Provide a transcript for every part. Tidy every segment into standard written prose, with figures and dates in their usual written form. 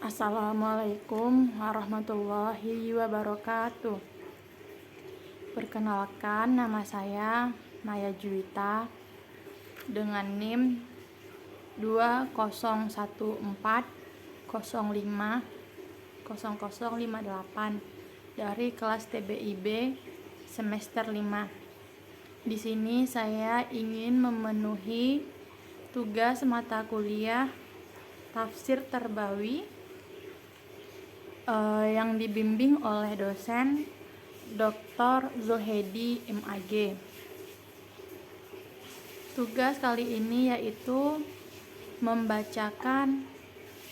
Assalamualaikum warahmatullahi wabarakatuh. Perkenalkan, nama saya Maya Juwita dengan NIM 2014050058 dari kelas TBIB semester 5. Di sini saya ingin memenuhi tugas mata kuliah Tafsir Tarbawi yang dibimbing oleh dosen Dr. Zuhedi MAG. Tugas kali ini yaitu membacakan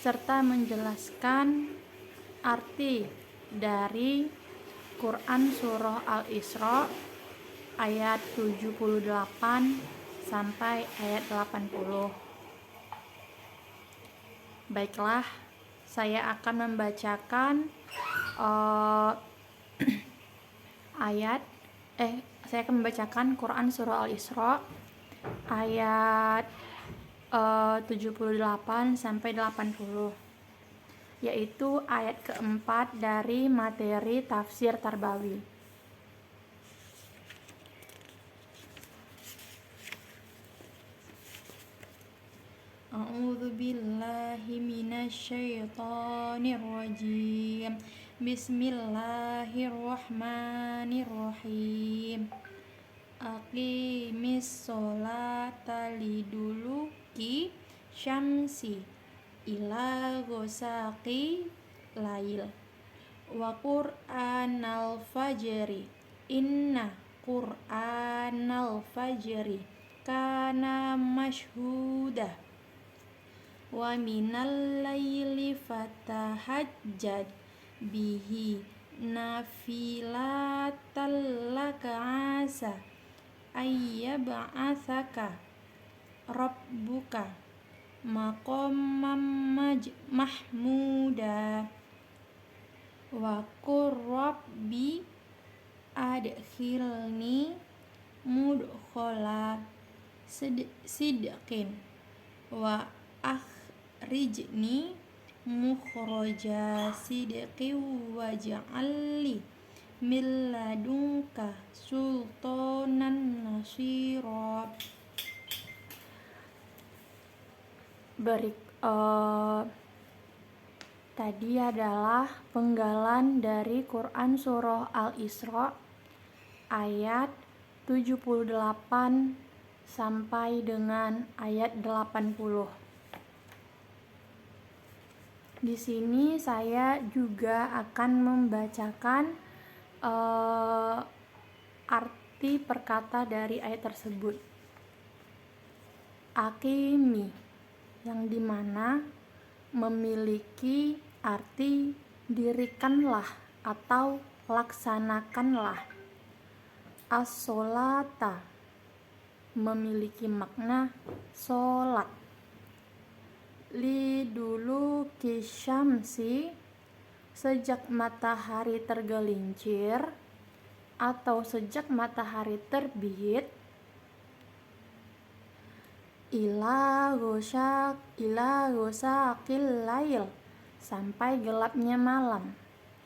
serta menjelaskan arti dari Quran Surah Al-Isra ayat 78 sampai ayat 80. Baiklah, saya akan membacakan saya akan membacakan Quran Surah Al-Isra ayat 78 sampai 80, yaitu ayat keempat dari materi Tafsir Tarbawi. A'udzu billahi minasyaitonir rajim. Bismillahirrahmanirrahim. Aqimis sholata liduluki syamsi ila ghosaqi lail wa qur'anal fajri inna qur'anal fajri kana mashhuda wa minal laili fatahajjad bihi nafilatal laka asa ayyab'atsaka rabbuka maqamam mahmuda wa qur rabbi adkhilni mudkhala sidqin wa akhrijni mukhraja sidqin waj'alni min ladunka sultanan nasira. Tadi adalah penggalan dari Quran Surah Al-Isra ayat 78 sampai dengan ayat 80. Di sini saya juga akan membacakan arti perkata dari ayat tersebut. Aqimi, yang dimana memiliki arti dirikanlah atau laksanakanlah. As-sholata, memiliki makna sholat. Liduluki syamsi, sejak matahari tergelincir atau sejak matahari terbit. Ila ghosaqil lail, sampai gelapnya malam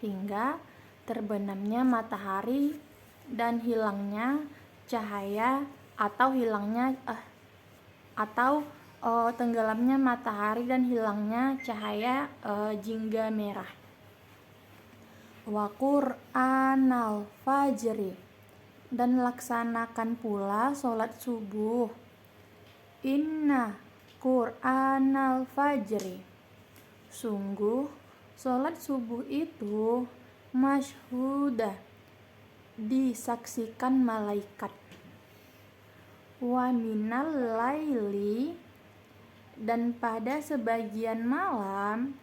hingga terbenamnya matahari dan hilangnya cahaya atau tenggelamnya matahari dan hilangnya cahaya jingga merah. Wa qur'anal fajri, dan laksanakan pula sholat subuh. Inna qur'anal fajri, sungguh sholat subuh itu masyhudah, disaksikan malaikat. Wa minal laili, dan pada sebagian malam,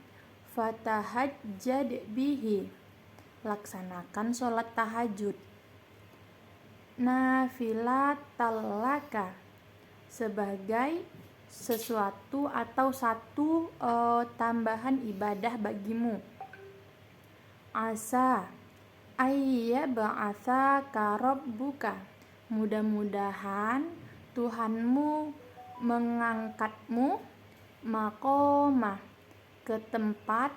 fatahajjad bihi, laksanakan sholat tahajud. Nafilatal laka, sebagai sesuatu atau satu tambahan ibadah bagimu. Asa ayyab'atsaka rabbuka, mudah-mudahan Tuhanmu mengangkatmu maqamah, ke tempat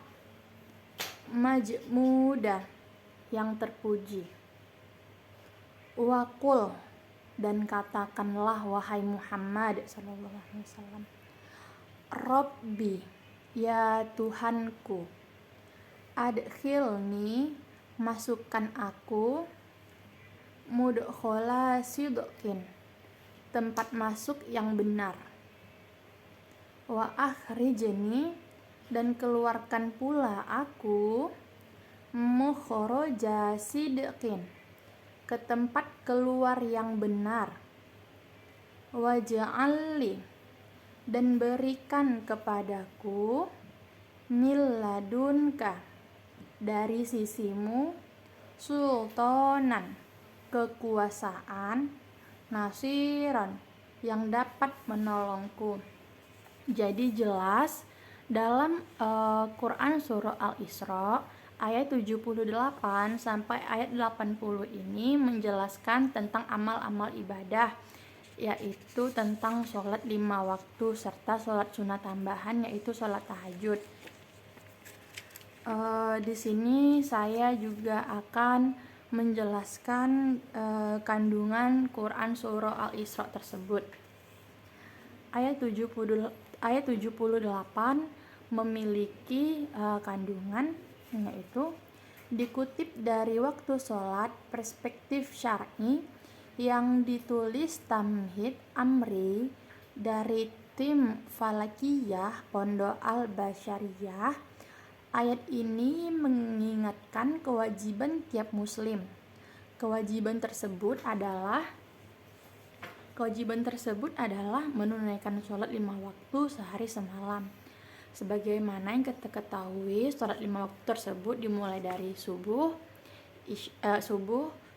majmuda, yang terpuji. Waqul, dan katakanlah wahai Muhammad sallallahu alaihi wasallam, Rabbi, ya Tuhanku, adkhilni, masukkan aku, mudkhala sidqin, tempat masuk yang benar, wa akhrijni, dan keluarkan pula aku, mukhraja sidqin, ke tempat keluar yang benar, waj'alli, dan berikan kepadaku, min ladunka, dari sisimu, sultanan, kekuasaan, nasiran, yang dapat menolongku. Jadi jelas dalam Quran surah Al-Isra ayat 78 sampai ayat 80 ini menjelaskan tentang amal-amal ibadah, yaitu tentang sholat 5 waktu serta sholat sunat tambahan, yaitu sholat tahajud. Di sini saya juga akan menjelaskan kandungan Quran surah Al-Isra tersebut. Ayat 78 memiliki kandungan, yaitu dikutip dari Waktu Sholat Perspektif Syar'i yang ditulis Tamhid Amri dari tim Falakiyah Pondok Al-Basyariyah. Ayat ini mengingatkan kewajiban tiap muslim. Kewajiban tersebut adalah menunaikan sholat 5 waktu sehari semalam. Sebagaimana yang kita ketahui, sholat 5 waktu tersebut dimulai dari subuh,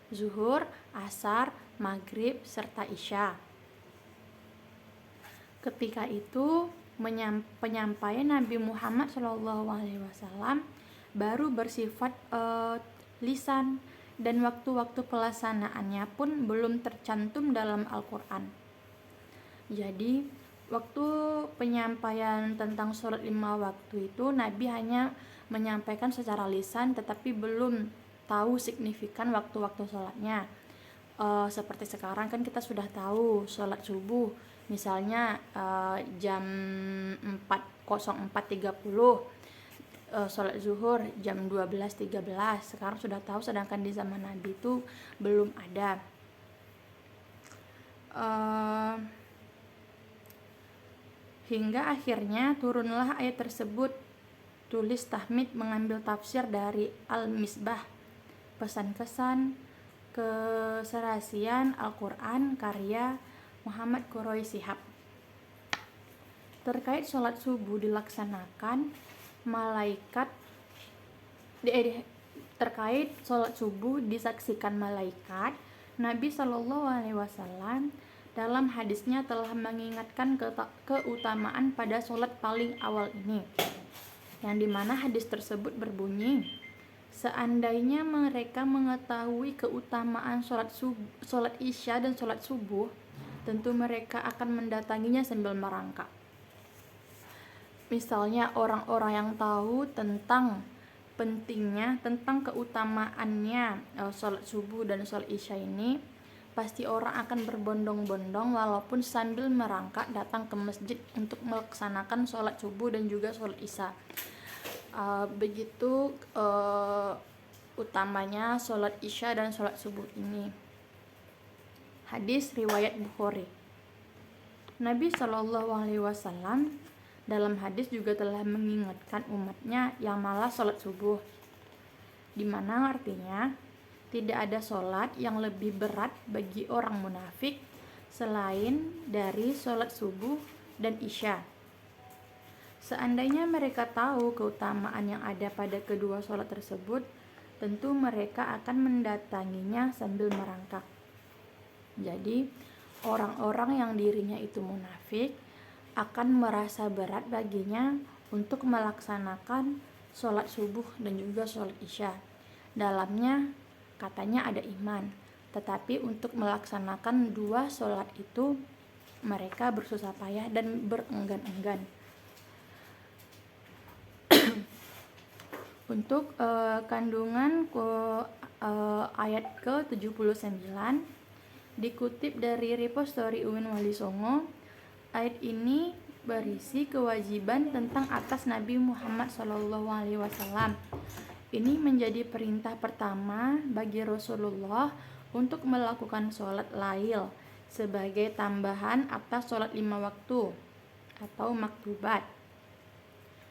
zuhur, asar, maghrib, serta isya. Ketika itu penyampaian Nabi Muhammad SAW baru bersifat lisan, dan waktu-waktu pelaksanaannya pun belum tercantum dalam Al-Quran. Jadi waktu penyampaian tentang sholat 5 waktu itu Nabi hanya menyampaikan secara lisan, tetapi belum tahu signifikan waktu-waktu sholatnya. Seperti sekarang kan kita sudah tahu sholat subuh misalnya jam 04.30, sholat zuhur jam 12.13. Sekarang sudah tahu, sedangkan di zaman Nabi itu belum ada. Hingga akhirnya turunlah ayat tersebut. Tulis Tahmid mengambil tafsir dari Al-Misbah, pesan-kesan keserasian Al-Quran, karya Muhammad Quroi Shihab. Terkait sholat subuh dilaksanakan terkait sholat subuh disaksikan malaikat, Nabi SAW dalam hadisnya telah mengingatkan keutamaan pada sholat paling awal ini, yang dimana hadis tersebut berbunyi, seandainya mereka mengetahui keutamaan sholat isya dan sholat subuh, tentu mereka akan mendatanginya sambil merangkak. Misalnya orang-orang yang tahu tentang pentingnya, tentang keutamaannya sholat subuh dan sholat isya ini, pasti orang akan berbondong-bondong walaupun sambil merangkak datang ke masjid untuk melaksanakan sholat subuh dan juga sholat isya. Begitu utamanya sholat isya dan sholat subuh ini. Hadis riwayat Bukhari. Nabi SAW dalam hadis juga telah mengingatkan umatnya yang malas sholat subuh, di mana artinya tidak ada sholat yang lebih berat bagi orang munafik selain dari sholat subuh dan isya. Seandainya mereka tahu keutamaan yang ada pada kedua sholat tersebut, tentu mereka akan mendatanginya sambil merangkak. Jadi orang-orang yang dirinya itu munafik akan merasa berat baginya untuk melaksanakan sholat subuh dan juga sholat isya. Dalamnya katanya ada iman, tetapi untuk melaksanakan dua sholat itu mereka bersusah payah dan berenggan-enggan. Untuk kandungan ayat ke-79 dikutip dari repository UIN Wali Songo. Ayat ini berisi kewajiban tentang atas Nabi Muhammad SAW. Ini menjadi perintah pertama bagi Rasulullah untuk melakukan sholat lail sebagai tambahan atas sholat 5 waktu atau maktubat.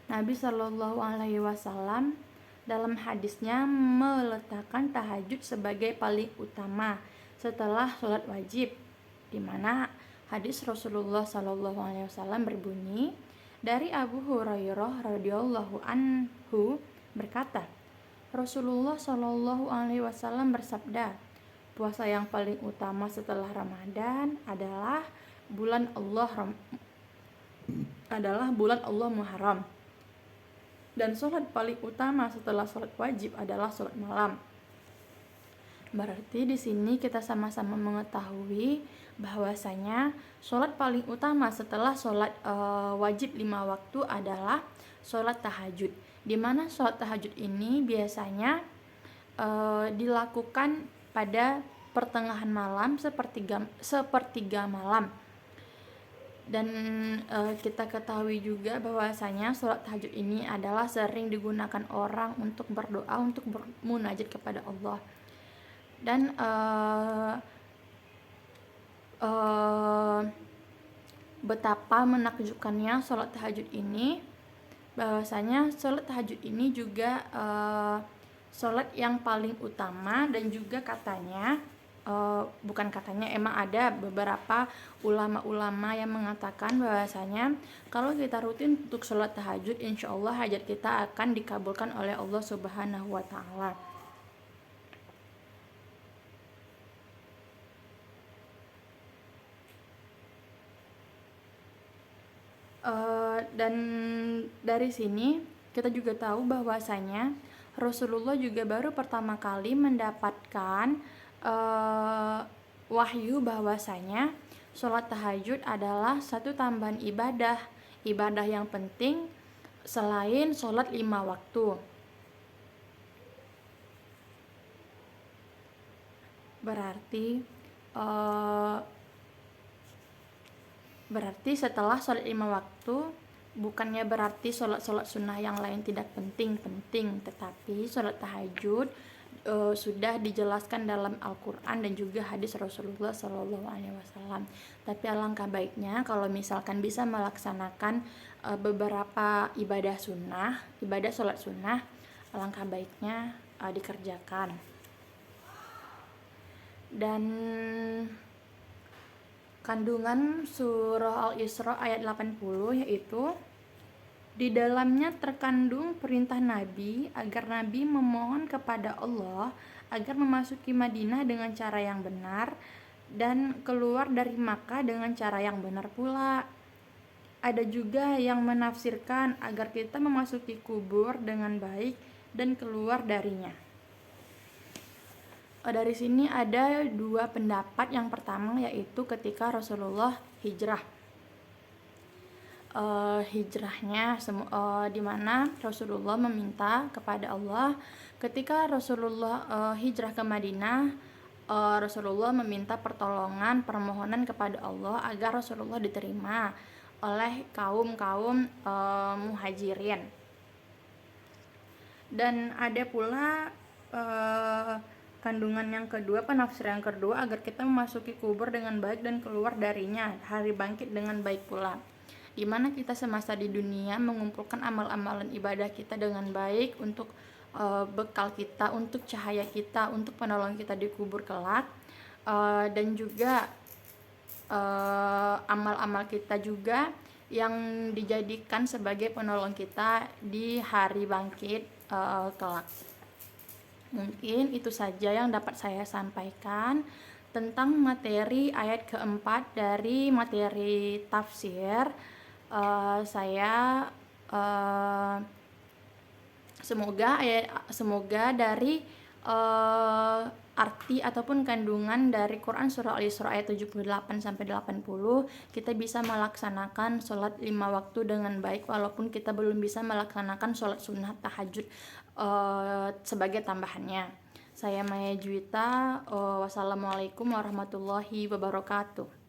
Nabi SAW dalam hadisnya meletakkan tahajud sebagai paling utama setelah sholat wajib, di mana hadis Rasulullah SAW berbunyi dari Abu Hurairah radhiyallahu anhu berkata, Rasulullah SAW bersabda, puasa yang paling utama setelah Ramadan adalah bulan Allah Muharram, dan sholat paling utama setelah sholat wajib adalah sholat malam. Berarti di sini kita sama-sama mengetahui bahwasanya sholat paling utama setelah sholat wajib 5 waktu adalah sholat tahajud. Di mana sholat tahajud ini biasanya dilakukan pada pertengahan malam, sepertiga malam. Dan kita ketahui juga bahwasanya sholat tahajud ini adalah sering digunakan orang untuk berdoa, untuk bermunajat kepada Allah. Dan betapa menakjubkannya sholat tahajud ini, bahwasanya sholat tahajud ini juga sholat yang paling utama, dan juga katanya bukan katanya, emang ada beberapa ulama-ulama yang mengatakan bahwasanya kalau kita rutin untuk sholat tahajud, insya Allah hajat kita akan dikabulkan oleh Allah Subhanahu wa Ta'ala. Dan dari sini kita juga tahu bahwasanya Rasulullah juga baru pertama kali mendapatkan wahyu bahwasanya sholat tahajud adalah satu tambahan ibadah yang penting selain sholat 5 waktu. Berarti setelah sholat 5 waktu, bukannya berarti sholat sunnah yang lain tidak penting, tetapi sholat tahajud sudah dijelaskan dalam Al-Quran dan juga hadis Rasulullah SAW. Tapi alangkah baiknya kalau misalkan bisa melaksanakan beberapa ibadah sholat sunnah, alangkah baiknya dikerjakan. Dan kandungan surah Al-Isra ayat 80 yaitu di dalamnya terkandung perintah Nabi agar Nabi memohon kepada Allah agar memasuki Madinah dengan cara yang benar dan keluar dari Makkah dengan cara yang benar pula. Ada juga yang menafsirkan agar kita memasuki kubur dengan baik dan keluar darinya. Dari sini ada dua pendapat. Yang pertama yaitu ketika Rasulullah hijrahnya di mana Rasulullah meminta kepada Allah ketika Rasulullah hijrah ke Madinah, Rasulullah meminta permohonan kepada Allah agar Rasulullah diterima oleh kaum muhajirin. Dan ada pula kandungan yang kedua, penafsiran yang kedua, agar kita memasuki kubur dengan baik dan keluar darinya hari bangkit dengan baik pula, di mana kita semasa di dunia mengumpulkan amal-amalan ibadah kita dengan baik untuk bekal kita, untuk cahaya kita, untuk penolong kita di kubur kelak, dan juga amal-amal kita juga yang dijadikan sebagai penolong kita di hari bangkit kelak. Mungkin itu saja yang dapat saya sampaikan tentang materi ayat keempat dari materi tafsir. Semoga dari arti ataupun kandungan dari Quran surah Al-Isra ayat 78 sampai 80, kita bisa melaksanakan sholat 5 waktu dengan baik walaupun kita belum bisa melaksanakan sholat sunnah tahajud sebagai tambahannya. Saya Maya Juwita, wassalamualaikum warahmatullahi wabarakatuh.